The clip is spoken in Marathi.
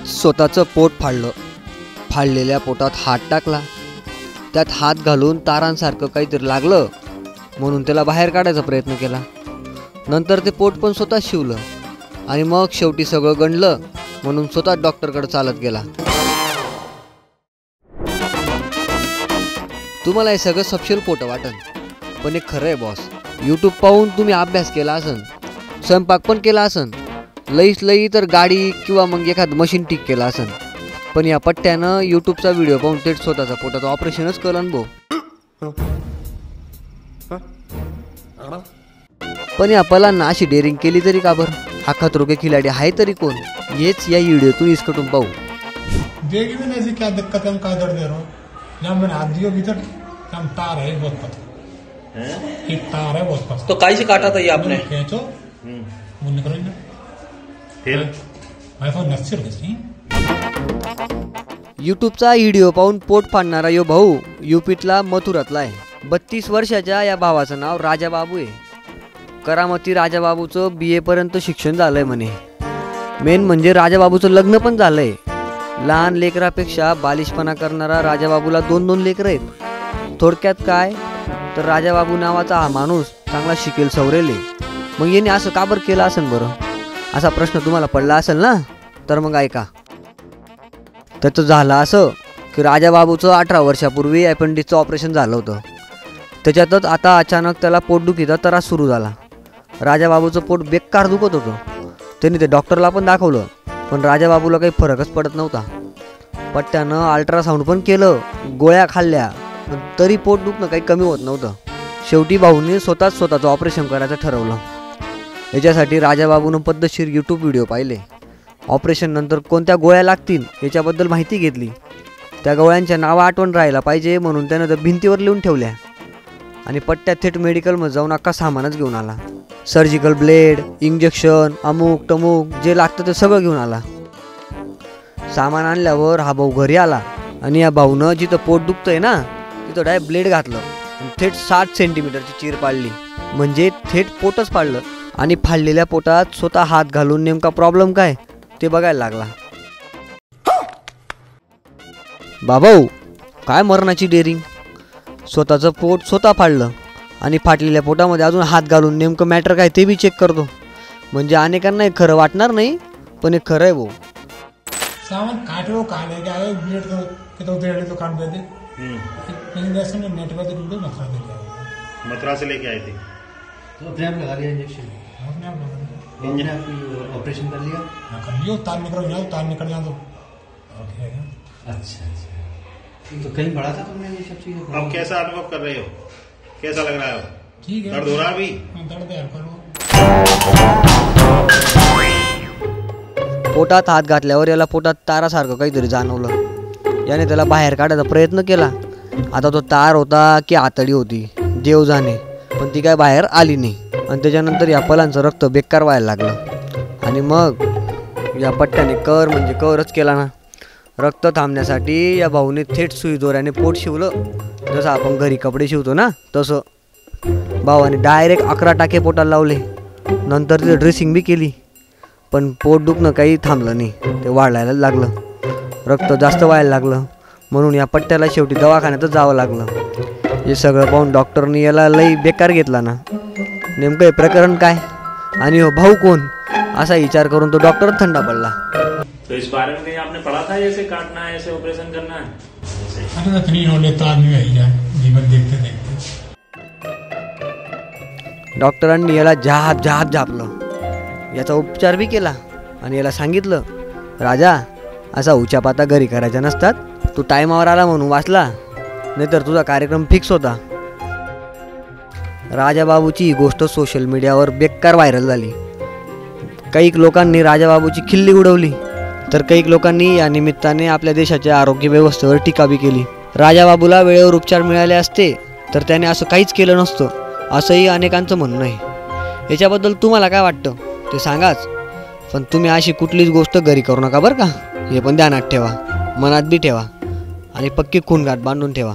स्वतःचं पोट फाडलं. फाडलेल्या पोटात हात टाकला. त्यात हात घालून तारांसारखं काहीतरी लागलं म्हणून त्याला बाहेर काढायचा प्रयत्न केला. नंतर ते पोट पण स्वतः शिवलं आणि मग शेवटी सगळं गणलं म्हणून स्वतः डॉक्टरकडे चालत गेला. तुम्हाला हे सगळं सपशेल खोटं वाटन, पण हे खरं आहे बॉस. यूट्यूब पाहून तुम्ही अभ्यास केला असन, स्वयंपाक पण केला असन, लईच लई तर गाडी किंवा मग एखादं मशीन ठीक केलं असन, पण या पट्ट्यानं यूट्यूबचा व्हिडिओ पाहून थेट स्वतःचा पोटाचं ऑपरेशनच कलन भो. पण या पलांना अशी डेअरिंग केली तरी का बरं? हा खतरों के खिलाडी आहे तरी कोण? हेच या व्हिडिओतून इसकटून पाहू. देगी में ऐसी क्या दिक्कत है, हम कहा दर्द दे रहा हूँ. जब मैंने हाथ दिया भीतर, हम तार है बहुत पतला, एक तार है बहुत पतला. तो काई से काटा था ये आपने? खींचो वो निकल ना. फिर भाई फोन नस्सिर किसी. यूट्यूबचा व्हिडिओ पाहून पोट फाडणारा यो भाऊ यूपीतला मथुरातला आहे. 32 वर्षाच्या या भावाचं नाव राजाबाबू आहे. करामती राजाबाबूचं BA पर्यंत शिक्षण झालंय म्हणे. मेन म्हणजे राजाबाबूचं लग्न पण झालंय. लहान लेकरापेक्षा बालिशपणा करणारा राजाबाबूला 2 लेकरं आहेत. थोडक्यात काय तर राजाबाबू नावाचा हा माणूस चांगला शिकेल सवरेल आहे. मग याने असं का बरं केलं असेल बरं? असा प्रश्न तुम्हाला पडला असेल ना, तर मग ऐका. त्याचं झालं असं की राजाबाबूचं 18 वर्षापूर्वी अपेंडिक्सचं ऑपरेशन झालं होतं. त्याच्यातच आता अचानक त्याला पोटदुखीचा त्रास सुरू झाला. राजाबाबूचं पोट बेकार दुखत होतं. त्यांनी ते डॉक्टरला पण दाखवलं, पण राजाबाबूला काही फरकच पडत नव्हता. पट्ट्यानं अल्ट्रासाऊंड पण केलं, गोळ्या खाल्ल्या, पण तरी पोट दुखणं काही कमी होत नव्हतं. शेवटी भाऊने स्वतःचं ऑपरेशन करायचं ठरवलं. याच्यासाठी राजाबाबूनं पद्धतशीर यूट्यूब व्हिडिओ पाहिले. ऑपरेशन नंतर कोणत्या गोळ्या लागतील याच्याबद्दल माहिती घेतली. त्या गोळ्यांच्या नावं आठवण राहायला पाहिजे म्हणून त्यानं त्या भिंतीवर लिहून ठेवल्या आणि पट्ट्यात थेट मेडिकलमध्ये जाऊन अख्खा सामानच घेऊन आला. सर्जिकल ब्लेड, इंजेक्शन, अमुक टमुक जे लागतं ते सगळं घेऊन आला. सामान आणल्यावर हा भाऊ घरी आला आणि या भाऊनं जिथं पोट दुखतंय ना तिथं डायरेक्ट ब्लेड घातलं आणि थेट 60 सेंटीमीटरची चीर पाडली. म्हणजे थेट पोटच पाडलं आणि फाडलेल्या पोटात स्वतः हात घालून नेमका प्रॉब्लेम काय ते बघायला लागला. बाबाऊ, काय मरणाची डेअरिंग. स्वतःचं पोट स्वतः फाडलं आणि फाटलेल्या पोटामध्ये अजून हात घालून नेमकं मॅटर काय ते बी चेक करतो. म्हणजे अनेकांना हे खरं वाटणार नाही, पण हे खरं आहे भाऊ. सामान काटे वो काटे के आए ब्लेड तो ब्लेड तो काट देते. इंजेक्शन में नेट पर तो मथुरा दे गया. मथुरा से लेके आए थे तो अपने आप लगा लिया इंजेक्शन. अपने आप आपने आप ऑपरेशन कर लिया? हाँ कर लियो. तार निकल जाए तो अच्छा. तो कहीं पढ़ा था तुमने ये सब चीजें? अब कैसा अनुभव कर रहे हो, कैसा लग रहा है? ठीक है. दर्द हो रहा अभी? दर्द है करो. पोटात हात घातल्यावर याला पोटात तारासारखं काहीतरी जाणवलं. याने त्याला बाहेर काढायचा प्रयत्न केला. आता तो तार होता की आतडी होती देव जाणे, पण ती काय बाहेर आली नाही. आणि त्याच्यानंतर या पलांचं रक्त बेकार व्हायला लागलं आणि मग या पट्ट्याने कर म्हणजे करच केला ना. रक्त थांबण्यासाठी या भाऊने थेट सुई दोऱ्याने पोट शिवलं. जसं आपण घरी कपडे शिवतो ना तसं. भावाने डायरेक्ट 11 टाके पोटाला लावले. नंतर तिथे ड्रेसिंग बी केली, पण पोट दुखणं काही थांबलं नाही. ते वाढायला लागलं, रक्त जास्त व्हायला लागलं, म्हणून या पट्ट्याला शेवटी दवाखान्यातच जावं लागलं. हे सगळं पाहून डॉक्टरनी याला लई बेकार घेतला ना. नेमकं हे प्रकरण काय आणि हो भाऊ कोण असा विचार करून तो डॉक्टर थंडा पडला. तो इस बारे में कहीं आपने पढ़ा था ऐसे काटना है, ऐसे ऑपरेशन करना है? अरे इतनी नॉलेज तो आदमी है ही जीवन देखते देखते. डॉक्टरांनी याला झापलं. याचा उपचार बी केला आणि याला सांगितलं, राजा असा उचापाता घरी करायचा नसतात. तू टायमावर आला म्हणून वाचला, नाहीतर तुझा कार्यक्रम फिक्स होता. राजाबाबूची ही गोष्ट सोशल मीडियावर बेकार व्हायरल झाली. काही लोकांनी राजाबाबूची खिल्ली उडवली, तर काही लोकांनी या निमित्ताने आपल्या देशाच्या आरोग्य व्यवस्थेवर टीका बी केली. राजाबाबूला वेळेवर उपचार मिळाले असते तर त्याने असं काहीच केलं नसतं, असंही अनेकांचं म्हणणं आहे. याच्याबद्दल तुम्हाला काय वाटतं ते सांगाच. पण तुम्ही अशी कुठलीच गोष्ट घरी करू नका बरं का. हे पण ध्यानात ठेवा, मनात बी ठेवा आणि पक्की खूणगाठ बांधून ठेवा.